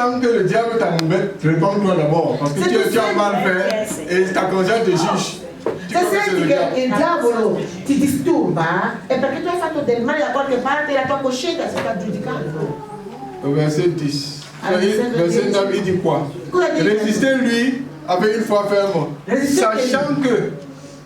Sachant que le diable t'embête, réponds-toi d'abord. Parce que tu as mal fait et ta conscience te juge. Se senti che il diavolo ti disturba, è perché tu hai fatto del male da qualche parte e la tua coscienza si sta giudicando. Au verset 10. Verset 9, il dit quoi? Résistez-lui avec une foi ferme. Sachant que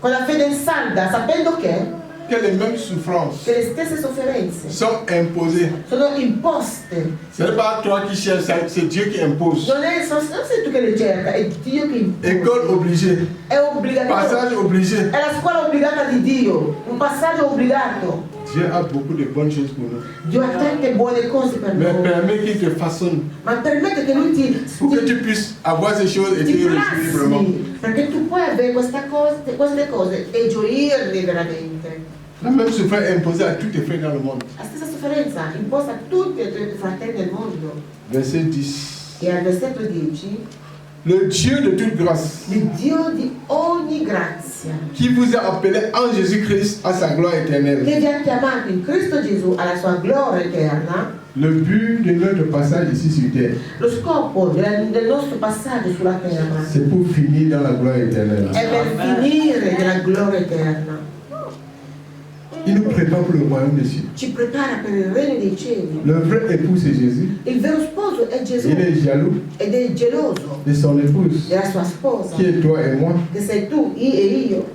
con la fede salda, sapendo che les mêmes souffrances le stesse sofferenze sont imposées. sono imposte. Ce n'est pas toi qui cherches, c'est Dieu qui impose. Non sei tu che le cerca, è Dio che impone. École obligée. È obbligatorio. Passage obligé. È la scuola obbligata di Dio, un passaggio obbligato. Dieu a beaucoup de bonnes choses pour nous. Dio ha tante buone cose per Mais noi. permet qu'il te façonne. Ma permette che lui pour que tu puisses avoir ces choses et te réjouir librement. Perché tu puoi avere queste cose e gioirne veramente. La même souffrance est imposée à tous tes frères dans le monde. La stessa sofferenza imposta a tutti i tuoi fratelli del mondo. Verset 10. E al versetto 10, le Dieu de toute grâce, il Dio di ogni grazia, qui vous a appelé en Jésus-Christ à sa gloire éternelle. Che vi ha chiamato in Cristo Gesù alla sua gloria eterna. Le but de notre passage ici sur terre, lo scopo del nostro passaggio sulla terra, c'est pour finir dans la gloire éternelle. È per finire nella gloria eterna. Il nous prépare pour le royaume des cieux. Ci prepara per il regno dei cieli. Le vrai époux c'est Jésus. Il vero sposo è Gesù. Il est jaloux ed è geloso de son épouse, della sua sposa, qui est toi et moi. che sei tu e io.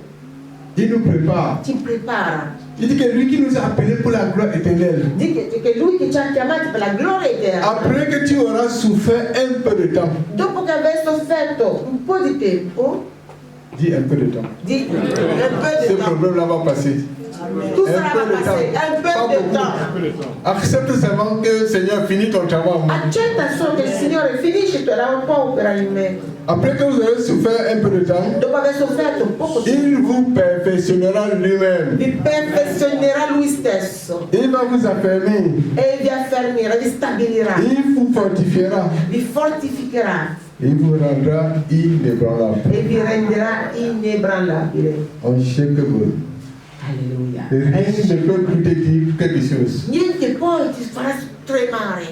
Il nous prépare. Ci prepara. Il dit que lui qui nous a appelés pour la gloire éternelle. Dice che lui che ci ha chiamati per la gloria eterna. Après que tu auras souffert un peu de temps. Dopo che avrai sofferto un po' di tempo. Dis un peu de temps. Dis un peu de Ce temps. problème-là va passer. Tout ça va passer. Un peu de temps. Accepte seulement que le Seigneur finit ton travail en moi. Accetta solo che il Signore finisce la tua opera in me. Après que vous aurez souffert un peu de temps, Dopo aver sofferto un poco di tempo, il vous perfectionnera lui-même. vi perfezionerà lui stesso Il va vous affermir. e vi affermerà, vi stabilirà, Il vous fortifiera. vi fortificherà Il vous rendra inébranlable. e vi renderà inebranlabile. En Shekebol. Alleluia. Rien ne peut plus te dire quelque chose. Niente poi ti farà tremare.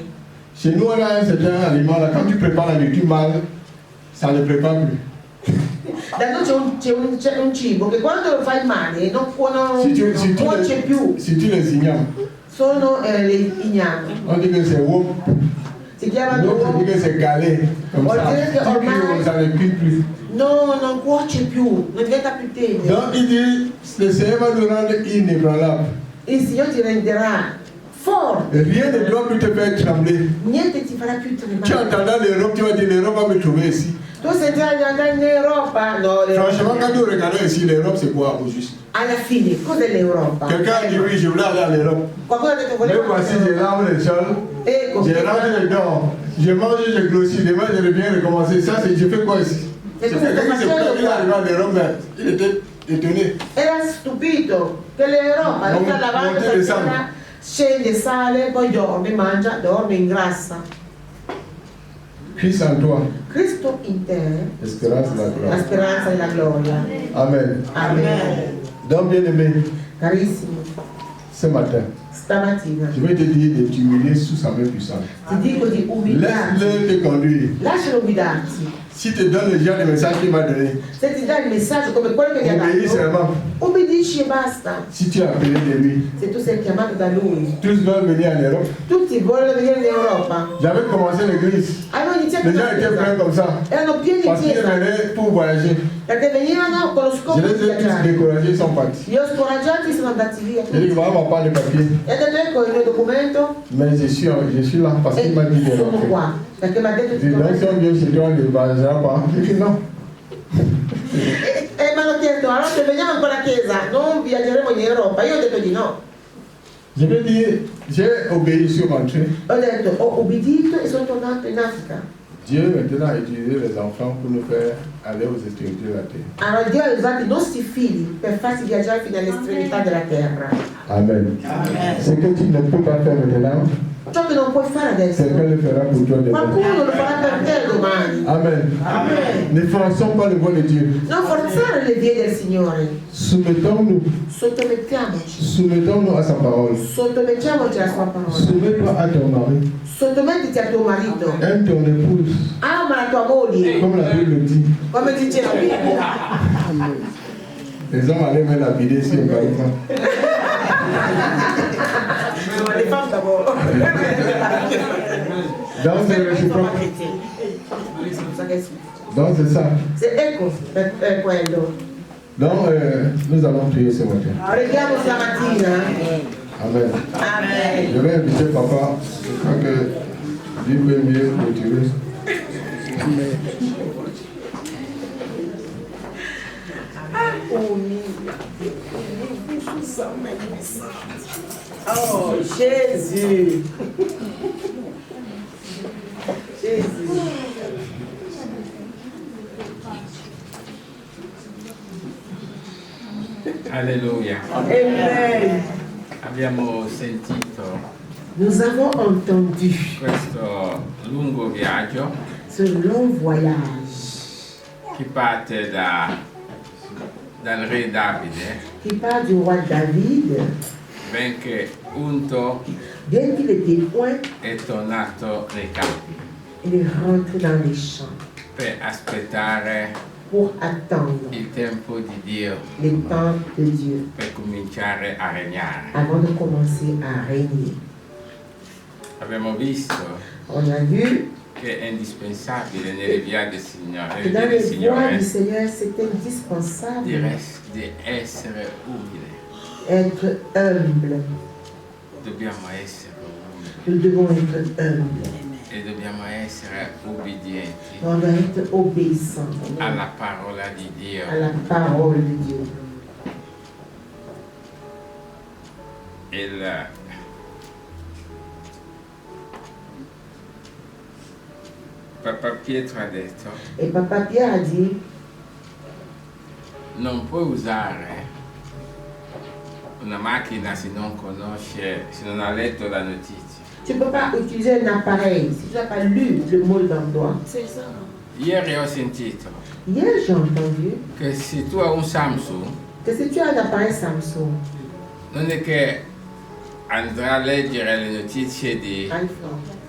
Chez nous, on a un certain aliment là. Quand tu prépares la nourriture mal, ça ne prépare plus. Da noi c'è un cibo che quando lo fai male non cuoce più. Si tu les ignores, Sono le igname. on dit que c'est wop. Si chiamano L'autre dit que c'est galé. Comme Vuol ça. dire che ormai Ça ne cuit plus. no, non cuoce più, non diventa più tende. Donc il dit, le Seigneur va nous rendre inébranlables. Il Signore ti renderà forte. Rien ne doit plus te faire trembler. Niente ti farà più Tu tremare. entendras l'Europe, tu vas dire l'Europe va me trouver ici. Tu sentirai di andare in Europa? No, Franchement, quand nous regardons ici, l'Europe c'est quoi au juste? alla fine, cos'è l'Europa? Quelqu'un a dit oui, je voulais aller à l'Europe. Qualcuno ha detto Mais volevo voici, je lave les sols, Ecco, je rentre dedans, je mange, je grossis, demain je reviens recommencer. Ça, c'est, je fais quoi ici? C'est quelqu'un qui se plaint qu'il est arrivé à l'Europe, mais il était étonné. era stupito che l'Europa Non, sta lavando non te le sanno. scende, sale, poi dorme, mangia, dorme, ingrassa. Christ en toi, Cristo in te, espérance de la la gloire. speranza e la gloria. Amen. Amen. Donc, bien aimé, Carissimo, ce matin, stamattina je vais te dire de t'humilier sous sa main puissante. ti dico di umiliarti. Laisse-le te conduire. Lascialo guidarti. Si te donne le genre de message qu'il m'a donné, Se ti dà il messaggio come quello che ti ha obéis dato, seulement. obbedisci e basta. Si tu es appelé de lui, Se tu sei chiamato da lui, tous veulent venir en Europe. tutti vogliono venire in Europa. J'avais commencé l'église. Hanno iniziato Les gens la étaient pleins chiesa, comme ça. erano pieni di Parce qu'ils chiesa venaient pour voyager. perché venivano con lo Je scopo di les ai tous viaggiare. découragés, ils sont partis. Li ho scoraggiati e sono andati via. J'ai dit, vraiment pas de papier. E ho detto ecco il mio documento Mais je suis là parce qu'il m'a dit de sono rentrer. qua perché mi ha detto J'ai dit, donc si on vient chez toi, on ne voyagera pas. J'ai dit, non. e mi hanno chiesto allora se veniamo in quella chiesa non viaggeremo in Europa. Io ho detto di no. Je vais dire, j'ai obéi, je suis rentré. Ho detto ho obbedito e sono tornato in Africa. Dieu maintenant a utilisé les enfants pour nous faire aller aux extrémités de la terre. Allora Dio ha usato i nostri figli per farsi viaggiare fino all'estremità della terra. Amen. Ce que tu ne peux pas faire maintenant, Ciò che non puoi fare adesso, quelqu'un le fera pour toi demain. qualcuno lo farà per te domani. Amen. Amen. Ne forçons pas le voix de Dieu. Non forzare le vie del Signore. Soumettons-nous. Soumettons-nous à sa parole. Sottomettiamoci alla sua parola. Soumets-toi à ton mari. Sottomettiti a tuo marito. Aime ton épouse. Ama la tua moglie. Comme la Bible dit. Come dice la Bibbia. Les hommes allaient me lapider si on parlait pas. Les femmes d'abord. Donc c'est réciproque. Donc c'est ça. C'est ecco per quello. Donc nous allons prier ce matin. Preghiamo stamattina. Amen. Amen. Je vais inviter papa. Je crois que lui peut mieux clôturer. Oh, Jésus. Jésus. Alleluia. Amen. Abbiamo sentito Nous avons entendu questo lungo viaggio ce long voyage che parte dal re Davide, qui part du roi David, benché Unto bien qu'il était loin, è tornato nei campi il est rentré dans les champs per aspettare pour attendre il tempo di Dio le temps de Dieu per cominciare a regnare. avant de commencer à régner. Abbiamo visto On a vu che è indispensabile nelle vie del Signore, que dans del les voies Signore du Seigneur, c'est indispensable di essere umile. être humble. Dobbiamo essere umili Nous devons être humbles. e dobbiamo essere ubbidienti On doit être obéissant alla parola di Dio. à la parole de Dieu. Papa Pietro ha detto: Et Papa Pierre a dit, non puoi usare una macchina se non conosce, se non ha letto la notizia. tu ne peux pas utiliser un appareil si tu n'as pas lu le mot d'emploi. C'est ça. Ieri ho sentito Hier, j'ai entendu che se tu hai un Samsung, que si tu as un appareil Samsung, non è che andrà a leggere le notizie di iPhone.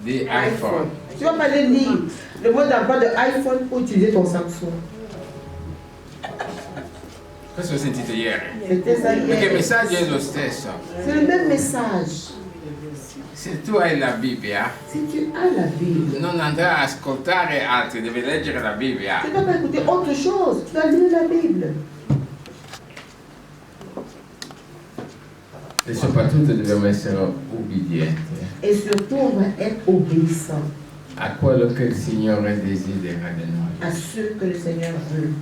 Tu ne vas pas aller lire le mot d'emploi de iPhone pour utiliser ton Samsung. Questo ho sentito ieri. C'était ça Perché il hier. messaggio è lo stesso. C'est le même message. Se tu hai la Bibbia, Si tu as la Bible, non andrà a ascoltare altri, devi leggere la Bibbia. tu ne dois pas écouter autre chose. Tu dois lire la Bible. E soprattutto dobbiamo essere ubbidienti Et surtout, on va être obéissant a quello che il Signore desidera di noi. à ce que le Seigneur veut.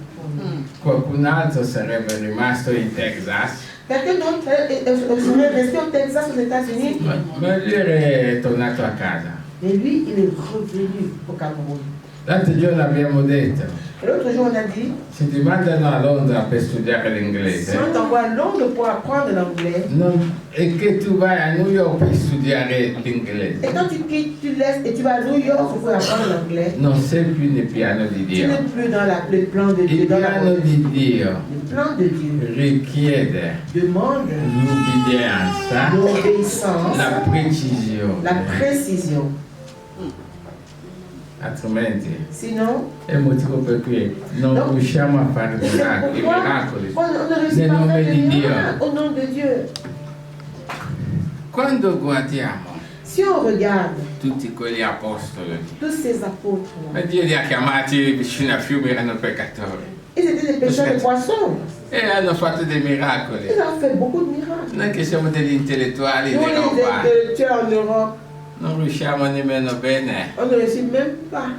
Qualcun altro sarebbe rimasto in Texas, Quelqu'un d'autre serait resté au Texas, aux États-Unis, ma lui è tornato a casa. mais lui, il est revenu au Cameroun. L'altro giorno abbiamo detto, Et l'autre jour, on a dit, se ti mandano a Londra per studiare si l'inglese, on t'envoie à Londres pour apprendre l'anglais, e che tu vai a New York per studiare l'inglese, et quand tu quittes, tu laisses et tu vas à New York pour apprendre l'anglais, non sei più nel piano di tu Dio. n'es plus dans le plan de Dieu. Il Dans piano di Dio le plan de Dieu richiede demande l'ubbidienza, l'obéissance, la precisione, la précision. altrimenti Sinon, è il motivo per cui non riusciamo a fare i miracoli on ne réussit nel pas à nome faire di des Dio. miracles au nom de Dieu. Quando guardiamo Si on regarde tutti quegli apostoli, tous ces apôtres, ma Dio li ha chiamati vicino a fiumi, erano peccatori ils étaient des pêcheurs de poissons. e hanno fatto dei miracoli. Ils ont fait beaucoup de miracles. Noi che siamo degli intellettuali Nous, di les Roma, intellectuels en Europe, non riusciamo nemmeno bene on ne réussit même pas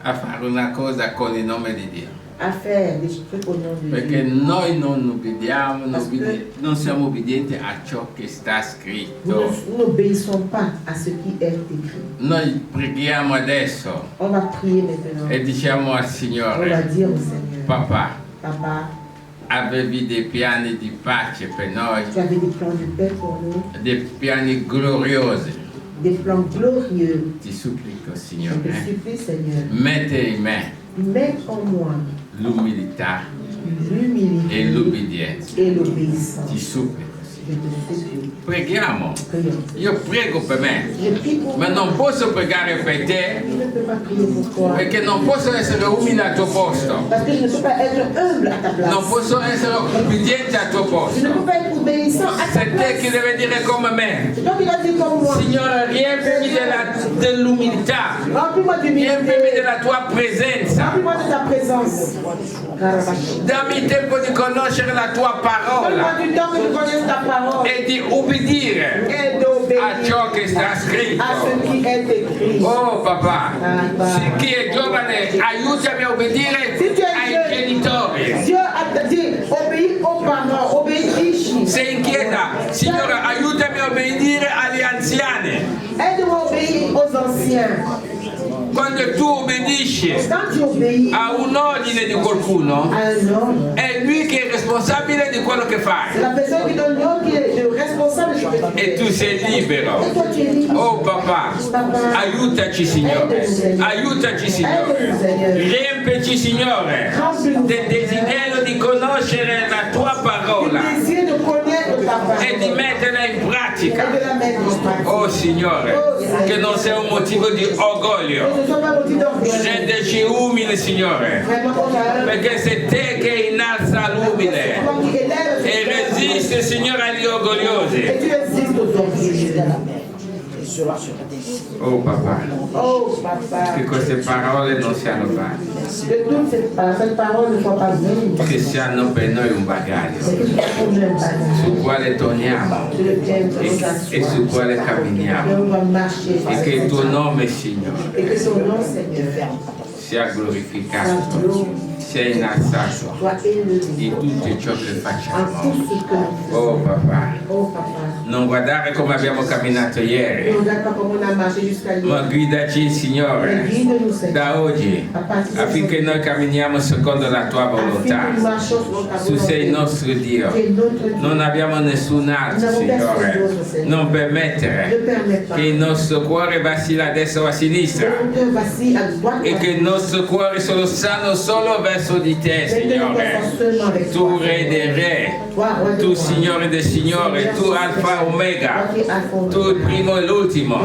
a fare una cosa con il nome di Dio. à faire des trucs au nom de Perché Dieu. noi non ubbidiamo, Perché non siamo ubbidienti a ciò che sta Nous scritto. n'obéissons pas à ce qui est écrit. Noi preghiamo adesso On va prier maintenant. e diciamo al On va Signore, dire au Seigneur, papà, Papa, avevi dei piani di pace per noi, tu avais des plans de paix pour nous, dei piani gloriosi, des plans glorieux. Ti supplico, Je Signore, te supplie, Seigneur, mette in me mets en moi l'umilità l'humilité e l'obbedienza. et l'obéissance. Ti supplico, Je te supplie. preghiamo. Prions. Io prego per me, Je prie pour ma moi. non posso pregare per te Je ne peux pas prier pour toi. perché non posso essere umile al tuo posto, Parce que je ne peux pas être humble à ta place. non posso essere obbediente al tuo Je posto. ne peux pas être obéissant à ta Sei te che place. deve dire come me. C'est toi qui dois dire comme moi. Signore, riempimi dell'umiltà, Remplis-moi riempimi d'humilité. della tua presenza. Remplis-moi de ta présence. Dammi il tempo di conoscere la tua Donne-moi parola du temps que je connaisse ta parole e di ubbidire et d'obéir a ciò che sta scritto. à ce qui est écrit. Oh papà, se chi è giovane aiutami a obbedire ai genitori. Dieu a dit, obéis aux parents, obéis. Sei in chiesa, Signore, aiutami a obbedire agli anziani. Aide-moi à obéir aux anciens. Quando tu obbedisci Quand tu obéis a un ordine di qualcuno, à un homme, è lui che è responsabile di quello che c'est fai. la personne qui donne l'ordre qui est le responsable de ce que tu E fais. tu sei libero. Et toi tu es libre. Oh papà, aiutaci Signore, aiutaci Signore, riempici Signore del desiderio di conoscere la tua Le parola désir de connaître ta e di parole metterla in et de pratica. la mettre en pratique. Oh Signore, che non sia un motivo di Que orgoglio, ce ne soit pas motif d'orgueil. renderci umili Signore, Vraiment, on a perché sei te che innalza l'umile toi qui élèves e resiste Signore agli orgogliosi. et tu existes aux orgueilleux. Oh papà, Oh che papa, queste parole non siano vane, que toute cette parole ne soit pas vaine, che siano per noi un bagaglio mais que tu trouves un bagage sul quale torniamo sur lequel nous e nous sul quale asseoir, camminiamo, et on va marcher, e che il tuo nome, Signore, et que son nom, Seigneur, sia glorificato, sia innalzato soit élevé in tutto ciò che en facciamo. tout ce que nous faisons. Oh papà, Oh papa, non guardare come abbiamo camminato ne ieri, regarde pas comment on a marché jusqu'à ma hier, guidaci, mais Signore, guide-nous, Seigneur, da oggi, à partir de affinché noi camminiamo secondo la tua afin que nous volontà. marchions selon ta Tu sei il volonté. nostro Dio. Tu es notre Dieu. Non abbiamo nessun altro, Signore. Non permettere Ne permets pas che il nostro cuore vacilla a destra o a sinistra que mon cœur vacille à droite e che il nostro cuore solo sano solo verso di te, Signore. Tu Re dei Re, tu Signore del Signore, tu Alfa e Omega, tu il primo e l'ultimo,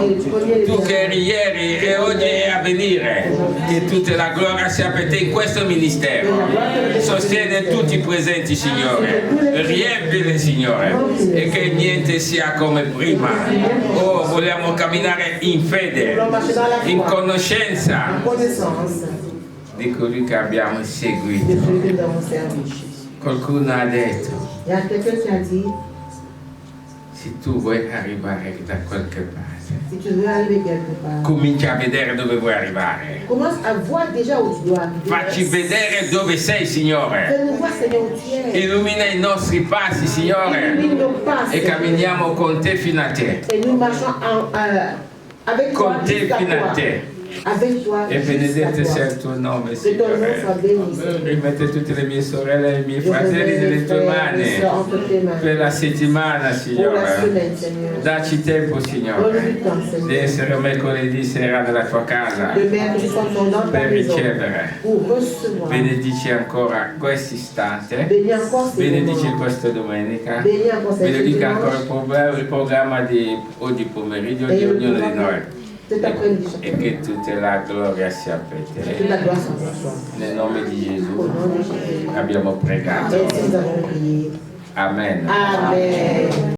tu che eri ieri e oggi è a venire. Che tutta la gloria sia per te in questo ministero. Sostiene tutti i presenti, Signore. Riempili, Signore. E che niente sia come prima. Oh, vogliamo camminare in fede, in conoscenza connaissance di colui che abbiamo de seguito. celui que nous avons servi. Qualcuno ha detto, Il y a quelqu'un qui a dit, se tu vuoi arrivare da qualche parte, si tu veux arriver quelque part, comincia a vedere dove vuoi arrivare. commence à voir déjà où tu dois arriver. Facci vedere dove sei, Signore. Fais-nous voir, Seigneur, où tu es. Illumina i nostri passi, Signore. Illumine nos pas, E Seigneur. camminiamo con te fino a te. Et nous marchons avec toi Con te jusqu'à fino a toi. te. Avec toi E benedetto jusqu'à sia toi. il tuo nome, Que ton nom Signore. soit béni, Seigneur. Rimette tutte le mie sorelle e i miei Je fratelli remets nelle mes tue frères et mani. sœurs entre tes mains. Per la settimana, Pour la Signore. semaine, Seigneur. Dacci tempo, Donne-nous Signore, du temps, di Seigneur. essere mercoledì sera nella tua casa De même que tu sois dans ta per maison ricevere. pour recevoir. Benedici ancora questo istante, Bénis encore ces benedici moments. questa domenica, Bénis encore cette benedica ancora dimanche. il programma di oggi pomeriggio Et di le ognuno di programme noi cet après-midi, e chacun. che tutta la gloria sia per Toute te. la gloire soit pour toi. Nel nome di Au Gesù nom de Jésus. abbiamo pregato. Ainsi nous avons prié. Amen. Amen.